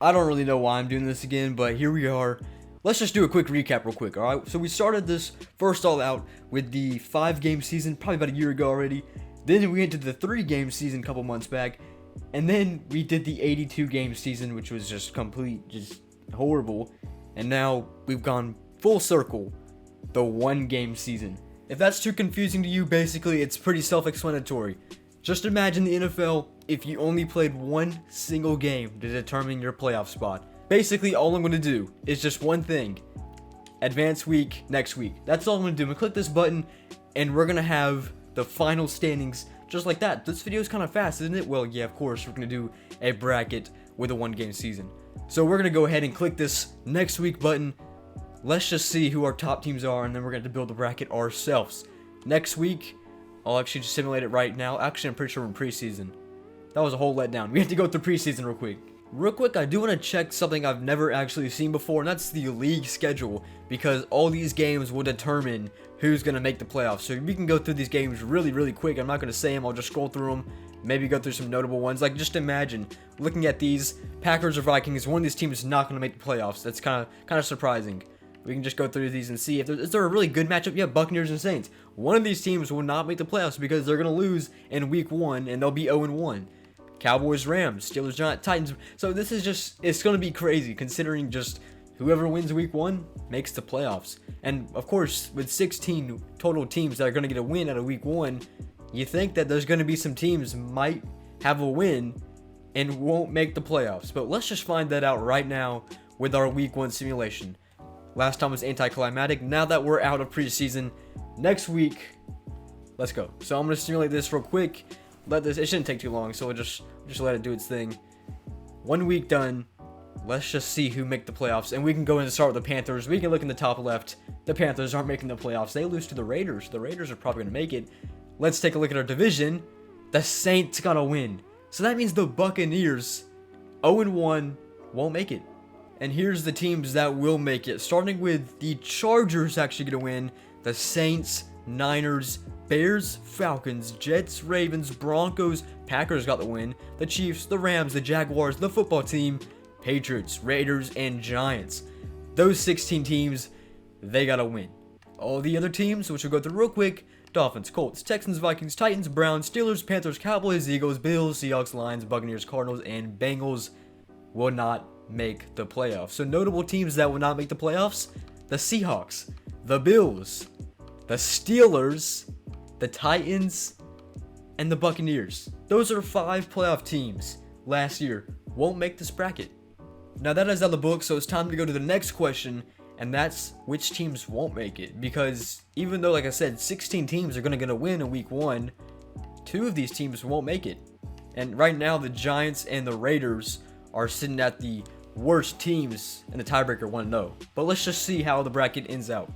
I don't really know why I'm doing this again, but here we are. Let's just do a quick recap real quick, alright? So we started this first all out with the 5-game season, probably about a year ago already. Then we went to the 3-game season a couple months back. And then we did the 82-game season, which was just just horrible. And now we've gone full circle, the 1-game season. If that's too confusing to you, basically it's pretty self-explanatory. Just imagine the NFL if you only played one single game to determine your playoff spot. Basically, all I'm going to do is just one thing. Advance week next week. That's all I'm going to do. I'm going to click this button, and we're going to have the final standings just like that. This video is kind of fast, isn't it? Well, yeah, of course, we're going to do a bracket with a 1-game season. So we're going to go ahead and click this next week button. Let's just see who our top teams are, and then we're going to build the bracket ourselves. Next week, I'll actually just simulate it right now. Actually, I'm pretty sure we're in preseason. That was a whole letdown. We have to go through preseason real quick. Real quick, I do want to check something I've never actually seen before, and that's the league schedule, because all these games will determine who's going to make the playoffs. So we can go through these games really quick. I'm not going to say them. I'll just scroll through them, maybe go through some notable ones. Like, just imagine looking at these Packers or Vikings. One of these teams is not going to make the playoffs. That's kind of surprising. We can just go through these and see if is there a really good matchup. Yeah, Buccaneers and Saints. One of these teams will not make the playoffs because they're going to lose in week 1 and they'll be 0-1. Cowboys, Rams, Steelers, Giants, Titans. So this is just, it's going to be crazy considering just whoever wins week 1 makes the playoffs. And of course, with 16 total teams that are going to get a win out of week 1, you think that there's going to be some teams might have a win and won't make the playoffs. But let's just find that out right now with our week 1 simulation. Last time was anticlimactic. Now that we're out of preseason, next week, let's go. So I'm going to simulate this real quick. It shouldn't take too long, so we'll just let it do its thing. 1 week done. Let's just see who make the playoffs. And we can go in and start with the Panthers. We can look in the top left. The Panthers aren't making the playoffs. They lose to the Raiders. The Raiders are probably going to make it. Let's take a look at our division. The Saints got to win. So that means the Buccaneers, 0-1, won't make it. And here's the teams that will make it. Starting with the Chargers actually going to win. The Saints, Niners, Bears, Falcons, Jets, Ravens, Broncos, Packers got the win. The Chiefs, the Rams, the Jaguars, the football team, Patriots, Raiders, and Giants. Those 16 teams, they got to win. All the other teams, which we'll go through real quick, Dolphins, Colts, Texans, Vikings, Titans, Browns, Steelers, Panthers, Cowboys, Eagles, Bills, Seahawks, Lions, Buccaneers, Cardinals, and Bengals will not make the playoffs. So notable teams that will not make the playoffs: the Seahawks, the Bills, the Steelers, the Titans, and the Buccaneers. Those are 5 playoff teams last year won't make this bracket. Now that is out of the book, so it's time to go to the next question, and that's which teams won't make it. Because even though, like I said, 16 teams are going to get a win in week 1, 2 of these teams won't make it. And right now, the Giants and the Raiders are sitting at the worst teams in the tiebreaker 1-0. But let's just see how the bracket ends out.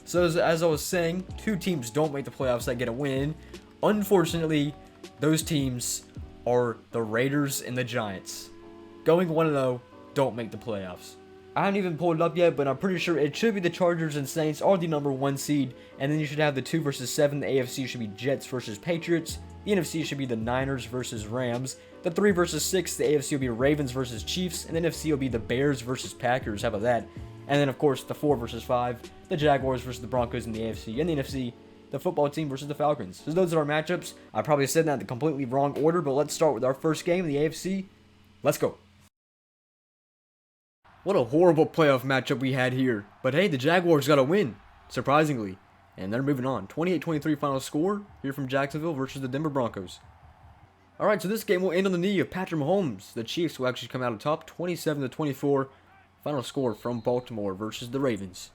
So as I was saying, 2 teams don't make the playoffs that get a win. Unfortunately, those teams are the Raiders and the Giants. Going 1-0, don't make the playoffs. I haven't even pulled it up yet, but I'm pretty sure it should be the Chargers and Saints are the number 1 seed. And then you should have the 2 versus 7. The AFC should be Jets versus Patriots. The NFC should be the Niners versus Rams. The 3 versus 6, the AFC will be Ravens versus Chiefs. And the NFC will be the Bears versus Packers. How about that? And then, of course, the 4 versus 5, the Jaguars versus the Broncos in the AFC. And the NFC, the football team versus the Falcons. So those are our matchups. I probably said that in the completely wrong order, but let's start with our first game in the AFC. Let's go. What a horrible playoff matchup we had here. But hey, the Jaguars got a win, surprisingly. And they're moving on. 28-23 final score here from Jacksonville versus the Denver Broncos. Alright, so this game will end on the knee of Patrick Mahomes. The Chiefs will actually come out on top, 27-24. Final score from Baltimore versus the Ravens.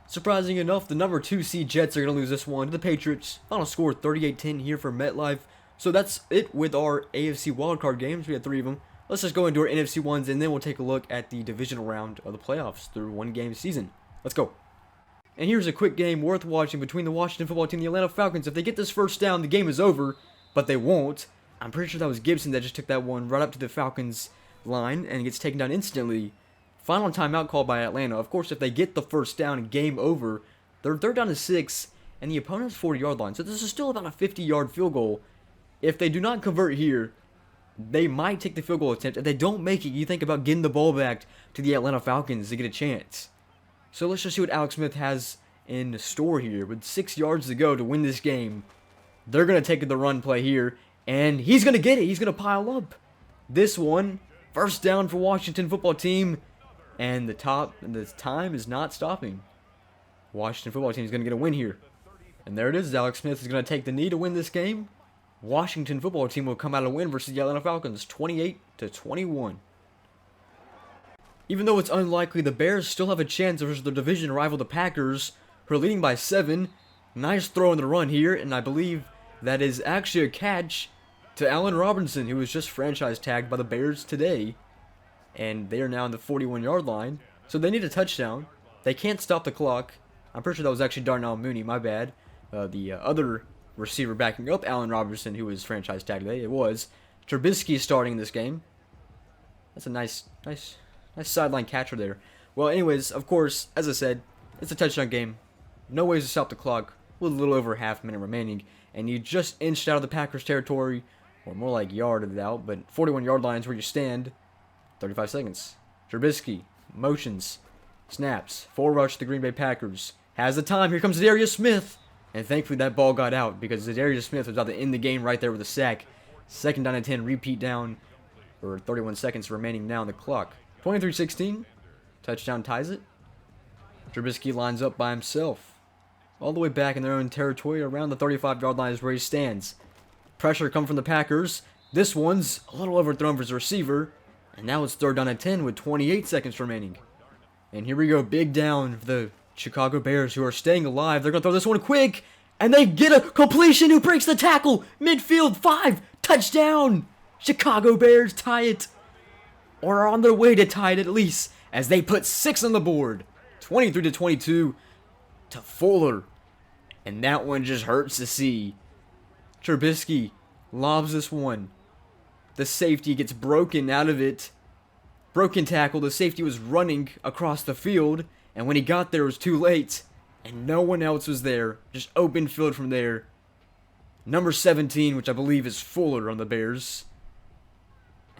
Surprising enough, the number 2 seed Jets are going to lose this one to the Patriots. Final score 38-10 here from MetLife. So that's it with our AFC wildcard games. We had 3 of them. Let's just go into our NFC ones, and then we'll take a look at the divisional round of the playoffs through 1-game season. Let's go. And here's a quick game worth watching between the Washington football team and the Atlanta Falcons. If they get this first down, the game is over, but they won't. I'm pretty sure that was Gibson that just took that one right up to the Falcons line and gets taken down instantly. Final timeout called by Atlanta. Of course, if they get the first down and game over, they're down to 6, and the opponent's 40-yard line. So this is still about a 50-yard field goal. If they do not convert here, they might take the field goal attempt. If they don't make it, you think about getting the ball back to the Atlanta Falcons to get a chance. So let's just see what Alex Smith has in store here. With 6 yards to go to win this game, they're going to take the run play here, and he's going to get it. He's going to pile up. This one, first down for Washington football team, and the time is not stopping. Washington football team is going to get a win here. And there it is. Alex Smith is going to take the knee to win this game. Washington football team will come out a win versus the Atlanta Falcons, 28-21. Even though it's unlikely, the Bears still have a chance versus their division rival, the Packers, who are leading by 7. Nice throw in the run here, and I believe that is actually a catch to Allen Robinson, who was just franchise tagged by the Bears today. And they are now on the 41-yard line, so they need a touchdown. They can't stop the clock. I'm pretty sure that was actually Darnell Mooney, my bad. The other receiver backing up Allen Robinson, who was franchise tagged today. It was Trubisky starting this game. That's a nice sideline catcher there. Well, anyways, of course, as I said, it's a touchdown game. No ways to stop the clock with a little over half a minute remaining. And you just inched out of the Packers territory, or more like yarded it out, but 41-yard line is where you stand. 35 seconds. Trubisky motions, snaps, full rush to the Green Bay Packers. Has the time. Here comes Darius Smith. And thankfully that ball got out because Darius Smith was about to end the game right there with a sack. 2nd down and 10, repeat down, or 31 seconds remaining now on the clock. 23-16. Touchdown ties it. Trubisky lines up by himself. All the way back in their own territory around the 35-yard line is where he stands. Pressure come from the Packers. This one's a little overthrown for his receiver. And now it's 3rd down and 10 with 28 seconds remaining. And here we go. Big down for the Chicago Bears, who are staying alive. They're going to throw this one quick. And they get a completion. Who breaks the tackle? Midfield 5. Touchdown. Chicago Bears tie it. Or are on their way to tie it at least, as they put 6 on the board. 23-22 to Fuller. And that one just hurts to see. Trubisky lobs this one. The safety gets broken out of it. Broken tackle. The safety was running across the field. And when he got there, it was too late. And no one else was there. Just open field from there. Number 17, which I believe is Fuller on the Bears.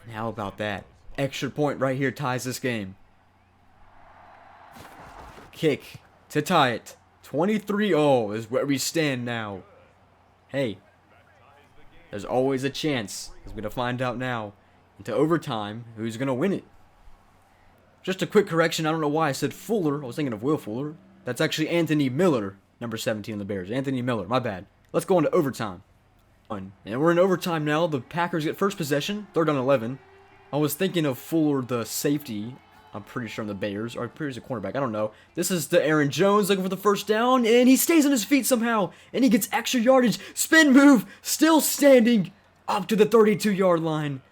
And how about that? Extra point right here ties this game. Kick to tie it. 23-all is where we stand now. Hey, there's always a chance, as we're going to find out now, into overtime, who's going to win it. Just a quick correction, I don't know why I said Fuller. I was thinking of Will Fuller. That's actually Anthony Miller, number 17 on the Bears. Anthony Miller, my bad. Let's go into overtime. And we're in overtime now. The Packers get first possession, 3rd down 11. I was thinking of Fuller, the safety. I'm pretty sure on the Bears, or pretty sure he's a cornerback. I don't know. This is the Aaron Jones looking for the first down, and he stays on his feet somehow, and he gets extra yardage. Spin move, still standing up to the 32-yard line.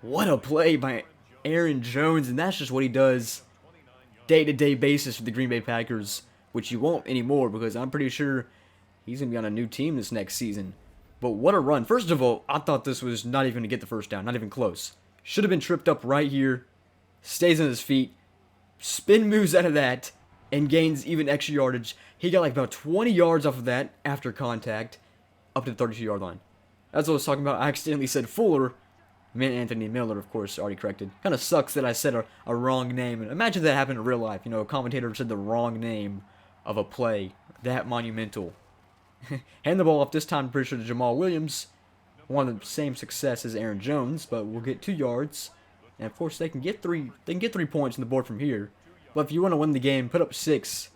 What a play by Aaron Jones, and that's just what he does day-to-day basis for the Green Bay Packers, which you won't anymore because I'm pretty sure he's going to be on a new team this next season. But what a run. First of all, I thought this was not even going to get the first down, not even close. Should have been tripped up right here. Stays on his feet. Spin moves out of that and gains even extra yardage. He got like about 20 yards off of that after contact up to the 32-yard line. That's what I was talking about. I accidentally said Fuller. I meant Anthony Miller, of course, already corrected. Kind of sucks that I said a wrong name. And imagine that happened in real life. You know, a commentator said the wrong name of a play. That monumental. Hand the ball off this time, I'm pretty sure, to Jamal Williams. One of the same success as Aaron Jones, but we'll get 2 yards. And of course, they can get 3 points on the board from here. But if you want to win the game, put up 6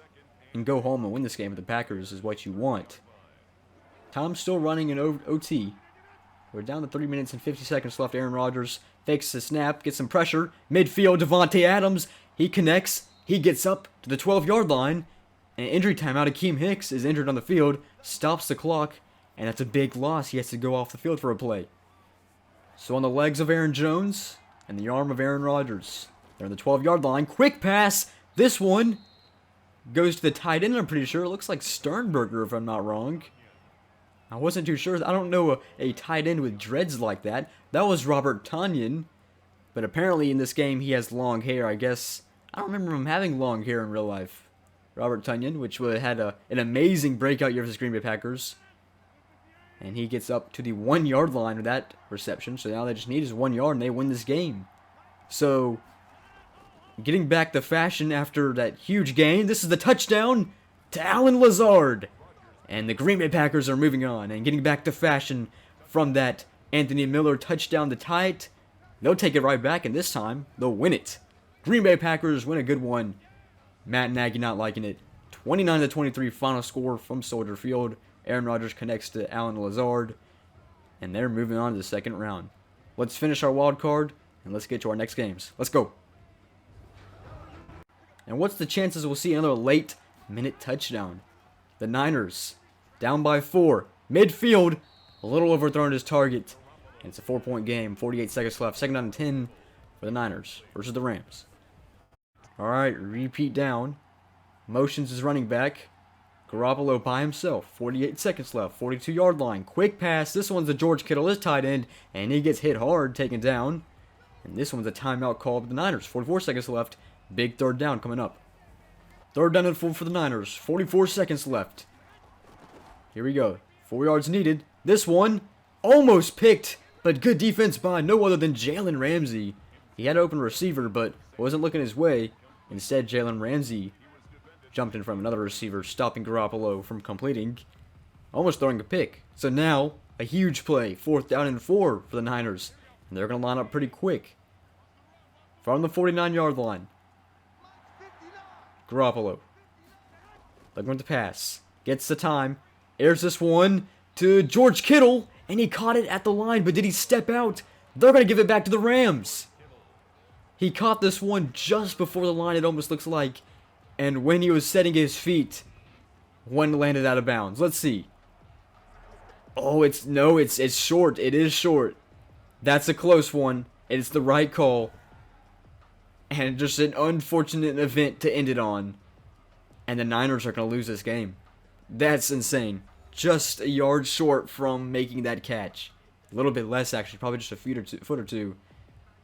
and go home and win this game with the Packers is what you want. Time's still running in OT. We're down to 3 minutes and 50 seconds left. Aaron Rodgers fakes the snap, gets some pressure. Midfield, Devontae Adams. He connects. He gets up to the 12-yard line. And injury timeout, Akeem Hicks is injured on the field. Stops the clock. And that's a big loss. He has to go off the field for a play. So on the legs of Aaron Jones and the arm of Aaron Rodgers. They're on the 12-yard line. Quick pass. This one goes to the tight end, I'm pretty sure. It looks like Sternberger, if I'm not wrong. I wasn't too sure. I don't know a tight end with dreads like that. That was Robert Tonyan. But apparently in this game he has long hair, I guess. I don't remember him having long hair in real life. Robert Tonyan, which would have had an amazing breakout year for the Green Bay Packers. And he gets up to the 1 yard line with that reception. So now they just need his 1 yard and they win this game. So, getting back to fashion after that huge gain. This is the touchdown to Allen Lazard. And the Green Bay Packers are moving on and getting back to fashion from that Anthony Miller touchdown to tie it. They'll take it right back, and this time, they'll win it. Green Bay Packers win a good one. Matt Nagy not liking it. 29-23 final score from Soldier Field. Aaron Rodgers connects to Allen Lazard, and they're moving on to the second round. Let's finish our wild card, and let's get to our next games. Let's go. And what's the chances we'll see another late-minute touchdown? The Niners, down by 4. Midfield, a little overthrown his target. And it's a 4-point game, 48 seconds left. Second down and 10 for the Niners versus the Rams. Alright, repeat down. Motions his running back. Garoppolo by himself, 48 seconds left, 42-yard line. Quick pass. This one's a George Kittle, his tight end, and he gets hit hard, taken down. And this one's a timeout call for the Niners. 44 seconds left. Big third down coming up. Third down and 4 for the Niners. 44 seconds left. Here we go. 4 yards needed. This one almost picked, but good defense by no other than Jalen Ramsey. He had an open receiver, but wasn't looking his way. Instead, Jalen Ramsey jumped in from another receiver, stopping Garoppolo from completing, almost throwing a pick. So now, a huge play. 4th down and 4 for the Niners. And they're going to line up pretty quick. From the 49-yard line. Garoppolo. Looking at the pass. Gets the time. Airs this one to George Kittle. And he caught it at the line. But did he step out? They're going to give it back to the Rams. He caught this one just before the line, it almost looks like. And when he was setting his feet, one landed out of bounds. Let's see. Oh, it's short. It is short. That's a close one. It's the right call. And just an unfortunate event to end it on. And the Niners are going to lose this game. That's insane. Just a yard short from making that catch. A little bit less, actually. Probably just a foot or two.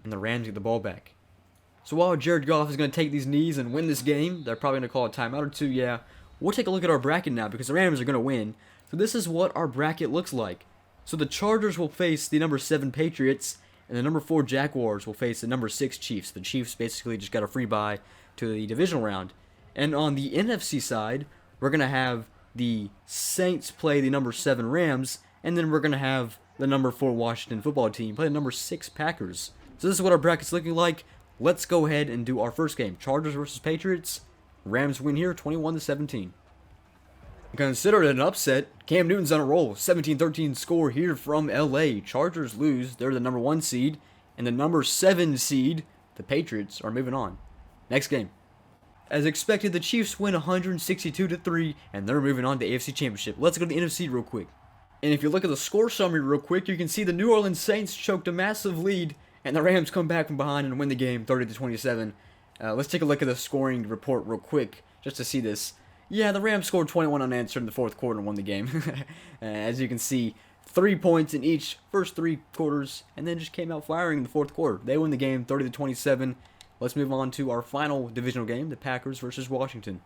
And the Rams get the ball back. So while Jared Goff is going to take these knees and win this game, they're probably going to call a timeout or two, yeah. We'll take a look at our bracket now because the Rams are going to win. So this is what our bracket looks like. So the Chargers will face the number 7 Patriots, and the number 4 Jaguars will face the number 6 Chiefs. The Chiefs basically just got a free bye to the divisional round. And on the NFC side, we're going to have the Saints play the number 7 Rams, and then we're going to have the number 4 Washington football team play the number 6 Packers. So this is what our bracket's looking like. Let's go ahead and do our first game. Chargers versus Patriots. Rams win here 21-17. Considered an upset. Cam Newton's on a roll. 17-13 score here from LA. Chargers lose. They're the number 1 seed. And the number 7 seed, the Patriots, are moving on. Next game. As expected, the Chiefs win 162-3, and they're moving on to the AFC Championship. Let's go to the NFC real quick. And if you look at the score summary real quick, you can see the New Orleans Saints choked a massive lead, and the Rams come back from behind and win the game 30-27. Let's take a look at the scoring report real quick, just to see this. Yeah, the Rams scored 21 unanswered in the 4th quarter and won the game. As you can see, 3 points in each first 3 quarters, and then just came out firing in the 4th quarter. They win the game 30-27. Let's move on to our final divisional game, the Packers versus Washington.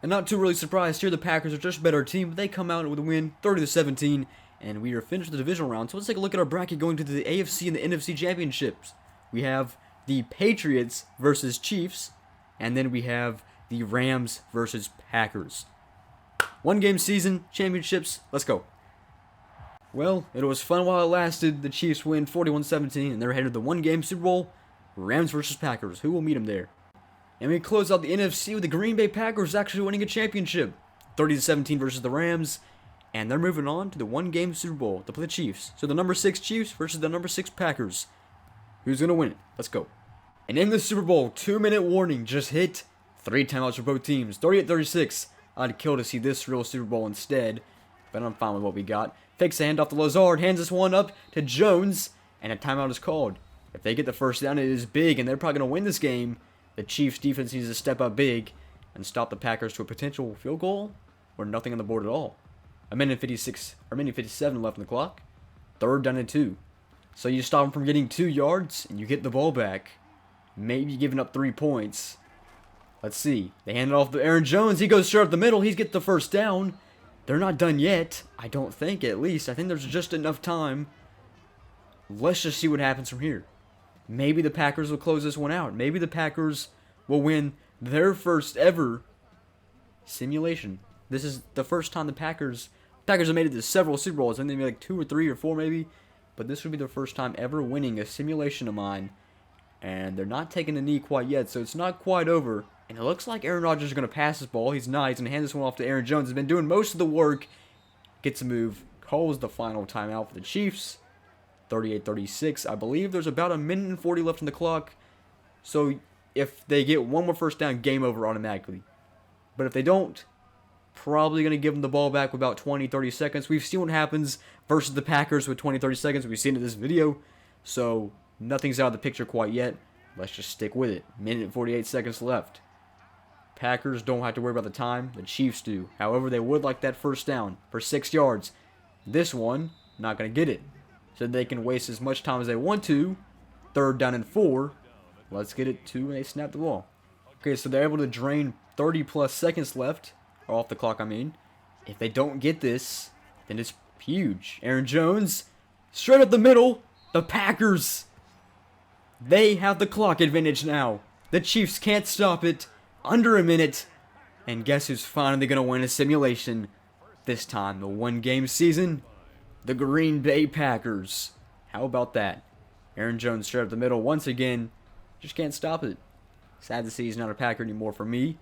And not too really surprised here, the Packers are just a better team, but they come out with a win 30-17. And we are finished the divisional round. So let's take a look at our bracket going to the AFC and the NFC championships. We have the Patriots versus Chiefs. And then we have the Rams versus Packers. 1-game season, championships. Let's go. Well, it was fun while it lasted. The Chiefs win 41-17. And they're headed to the 1-game Super Bowl. Rams versus Packers. Who will meet them there? And we close out the NFC with the Green Bay Packers actually winning a championship. 30-17 versus the Rams. And they're moving on to the 1-game Super Bowl to play the Chiefs. So the number 6 Chiefs versus the number 6 Packers. Who's going to win it? Let's go. And in the Super Bowl, 2-minute warning just hit. 3 timeouts for both teams. 38-36. I'd kill to see this real Super Bowl instead. But I'm fine with what we got. Fakes a handoff to Lazard. Hands this one up to Jones. And a timeout is called. If they get the first down, it is big. And they're probably going to win this game. The Chiefs defense needs to step up big. And stop the Packers to a potential field goal. Or nothing on the board at all. A minute 57 left on the clock. 3rd down and 2. So you stop them from getting 2 yards, and you get the ball back. Maybe giving up 3 points. Let's see. They hand it off to Aaron Jones. He goes straight up the middle. He gets the first down. they're not done yet. I don't think, at least. I think there's just enough time. Let's just see what happens from here. Maybe the Packers will close this one out. Maybe the Packers will win their first ever simulation. This is the first time the Packers have made it to several Super Bowls. I think they made like 2 or 3 or 4 maybe. But this would be their first time ever winning a simulation of mine. And they're not taking a knee quite yet, so it's not quite over. And it looks like Aaron Rodgers is going to pass this ball. He's not. He's going to hand this one off to Aaron Jones. He's been doing most of the work. Gets a move. Calls the final timeout for the Chiefs. 38-36. I believe there's about a minute and 40 left on the clock. So if they get one more first down, game over automatically. But if they don't, probably going to give them the ball back with about 20-30 seconds. We've seen what happens versus the Packers with 20-30 seconds. We've seen it in this video. So nothing's out of the picture quite yet. Let's just stick with it. Minute and 48 seconds left. Packers don't have to worry about the time. The Chiefs do. However, they would like that first down for 6 yards. This one, not going to get it. So they can waste as much time as they want to. 3rd down and 4. Let's get it 2 and they snap the ball. Okay, so they're able to drain 30 plus seconds left. Or off the clock, I mean. If they don't get this, then it's huge. Aaron Jones, straight up the middle. The Packers, they have the clock advantage now. The Chiefs can't stop it. Under a minute. And guess who's finally going to win a simulation? This time, the 1-game season. The Green Bay Packers. How about that? Aaron Jones straight up the middle once again. Just can't stop it. Sad to see he's not a Packer anymore for me.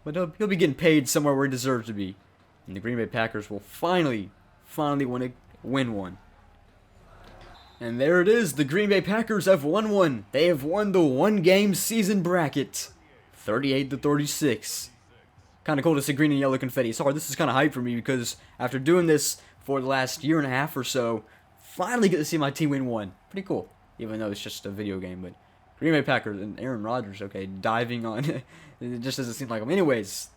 But he'll be getting paid somewhere where he deserves to be. And the Green Bay Packers will finally win one. And there it is. The Green Bay Packers have won one. They have won the 1-game season bracket. 38-36. Kind of cool to see green and yellow confetti. Sorry, this is kind of hype for me because after doing this for the last year and a half or so, finally get to see my team win one. Pretty cool. Even though it's just a video game, but Green Bay Packers and Aaron Rodgers, okay, diving on. It just doesn't seem like them. Anyways,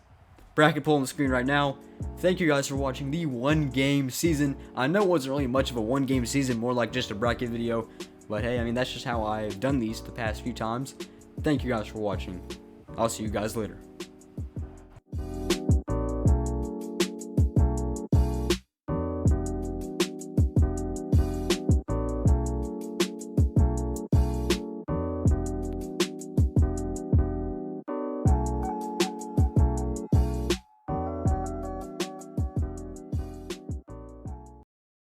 bracket pull on the screen right now. Thank you guys for watching the 1-game season. I know it wasn't really much of a 1-game season, more like just a bracket video. But hey, I mean, that's just how I've done these the past few times. Thank you guys for watching. I'll see you guys later.